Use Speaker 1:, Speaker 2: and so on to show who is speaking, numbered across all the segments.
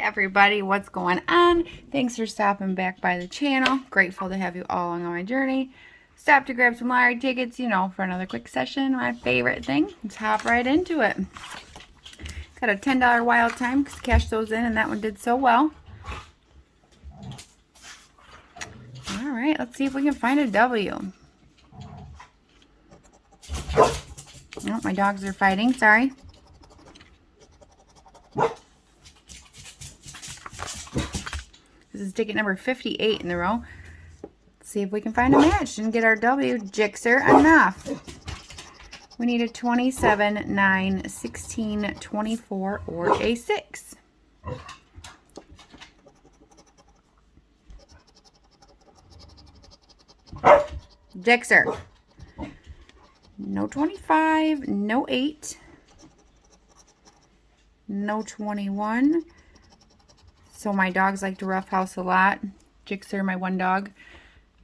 Speaker 1: everybody, what's going on? Thanks for stopping back by the channel. Grateful to have you all along on my journey. Stop to grab some lottery tickets, you know, for another quick session. My favorite thing. Let's hop right into it. Got a $10 wild time because cash those in, and that one did so well. All right, let's see if we can find a W. Oh, my dogs are fighting. Sorry. This is ticket number 58 in the row. Let's see if we can find a match and get our W. Jixer enough. We need a 27, 9, 16, 24, or a 6. Jixer. No 25, no 8, no 21. So my dogs like to roughhouse a lot. Jixer, my one dog,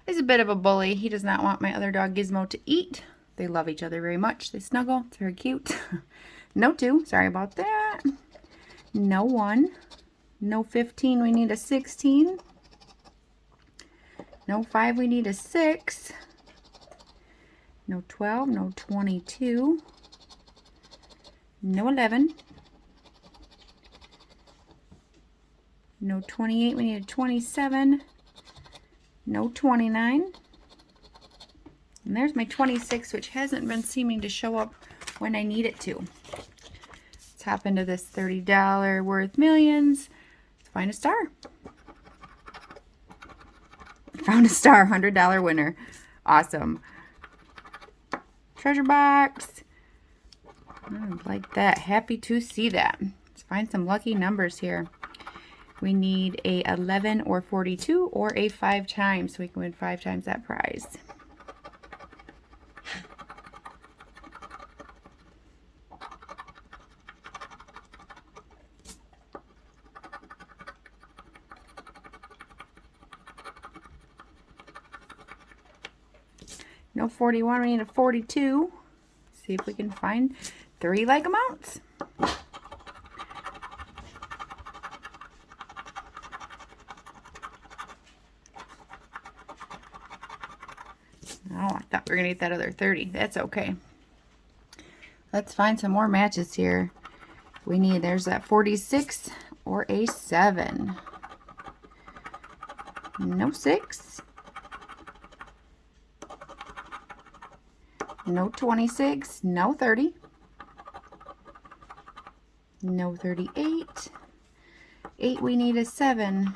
Speaker 1: is a bit of a bully. He does not want my other dog Gizmo to eat. They love each other very much. They snuggle. It's very cute. No 2. Sorry about that. No 1. No 15. We need a 16. No 5. We need a 6. No 12. No 22. No 11. No 28. We need a 27. No 29. And there's my 26, which hasn't been seeming to show up when I need it to. Let's hop into this $30 worth millions. Let's find a star. Found a star, $100 winner. Awesome. Treasure box. I like that. Happy to see that. Let's find some lucky numbers here. We need a 11 or 42 or a 5 times, so we can win 5 times that prize. No 41, we need a 42. See if we can find 3 like amounts. Oh, I thought we were going to get that other 30. That's okay. Let's find some more matches here. We need, there's that 46 or a 7. No 6. No 26. No 30. No 38. 8, we need a 7.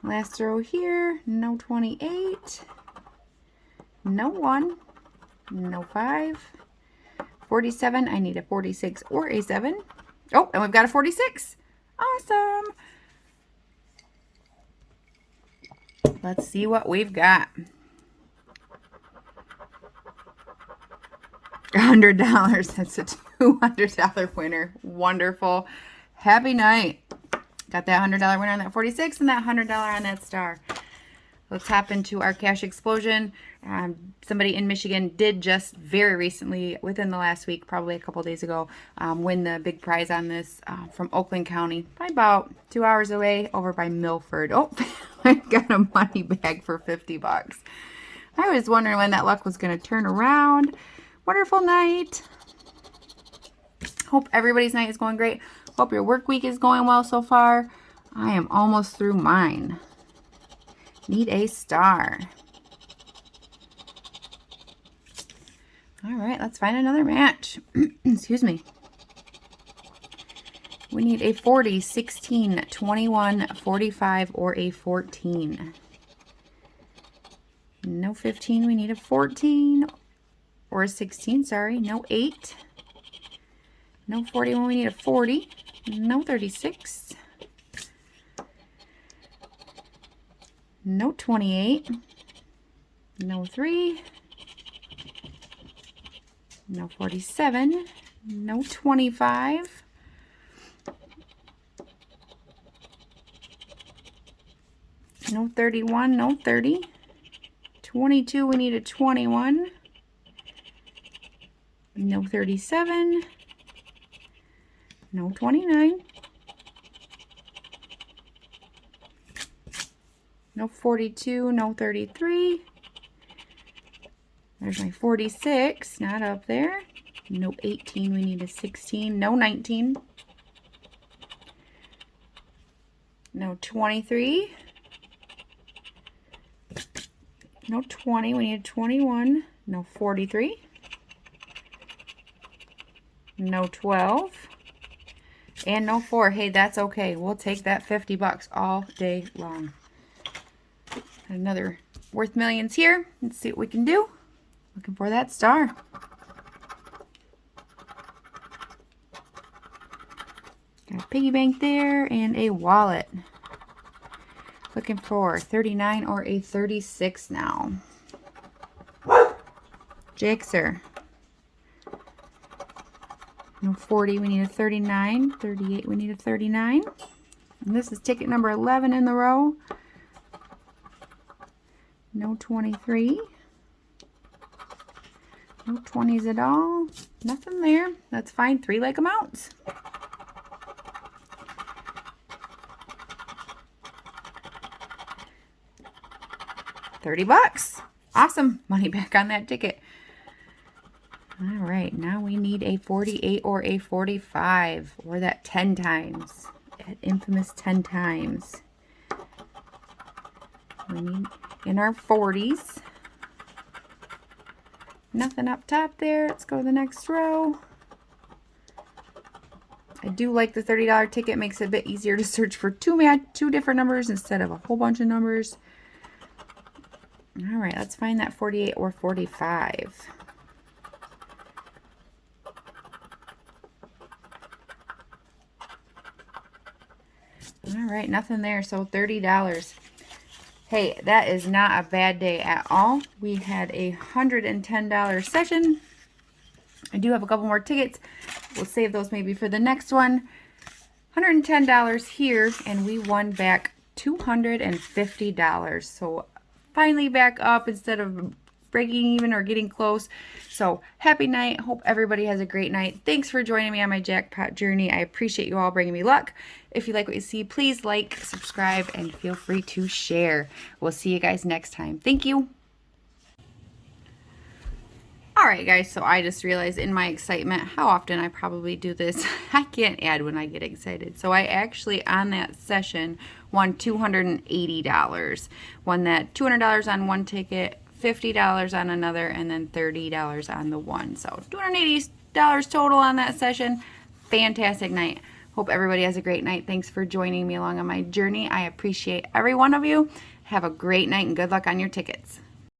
Speaker 1: Last row here, no 28, no 1, no 5, 47, I need a 46 or a 7. Oh, and we've got a 46. Awesome. Let's see what we've got. $100. That's a $200 winner. Wonderful. Happy night. Got that $100 winner on that 46 and that $100 on that star. Let's hop into our cash explosion. Somebody in Michigan did just very recently, within the last week, probably a couple days ago, win the big prize on this from Oakland County, by about 2 hours away, over by Milford. Oh, I got a money bag for 50 bucks. I was wondering when that luck was going to turn around. Wonderful night. Hope everybody's night is going great. Hope your work week is going well so far. I am almost through mine. Need a star. All right, let's find another match. Excuse me. We need a 40, 16, 21, 45, or a 14. No 15, we need a 14 or a 16, sorry. No 8. No 41, we need a 40. No 36. No 28. No 3. No 47. No 25. No 31. No 30. 22, we need a 21. no 37, no 29, no 42, no 33. There's my 46, not up there. No 18, we need a 16, no 19, no 23, no 20, we need a 21, no 43, no 12, and no 4. Hey, that's okay. We'll take that 50 bucks all day long. Another worth millions here. Let's see what we can do. Looking for that star. Got a piggy bank there and a wallet. Looking for 39 or a 36 now. Jaxer. No 40, we need a 39. 38, we need a 39. And this is ticket number 11 in the row. No 23. No 20s at all. Nothing there. That's fine. 3 leg amounts. $30. Awesome. Money back on that ticket. All right. Now we need a 48 or a 45. Or that 10 times. That infamous 10 times. We need in our 40s. Nothing up top there. Let's go to the next row. I do like the $30 ticket. Makes it a bit easier to search for two different numbers instead of a whole bunch of numbers. All right, let's find that 48 or 45. All right, nothing there, so $30. Hey, that is not a bad day at all. We had a $110 session. I do have a couple more tickets. We'll save those maybe for the next one. $110 here, and we won back $250. So finally back up instead of breaking even or getting close. So happy night. Hope everybody has a great night. Thanks for joining me on my jackpot journey. I appreciate you all bringing me luck. If you like what you see, please like, subscribe, and feel free to share. We'll see you guys next time. Thank you. Alright guys, so I just realized in my excitement how often I probably do this. I can't add when I get excited. So I actually on that session won $280. Won that $200 on one ticket, $50 on another, and then $30 on the one. So $280 total on that session. Fantastic night. Hope everybody has a great night. Thanks for joining me along on my journey. I appreciate every one of you. Have a great night and good luck on your tickets.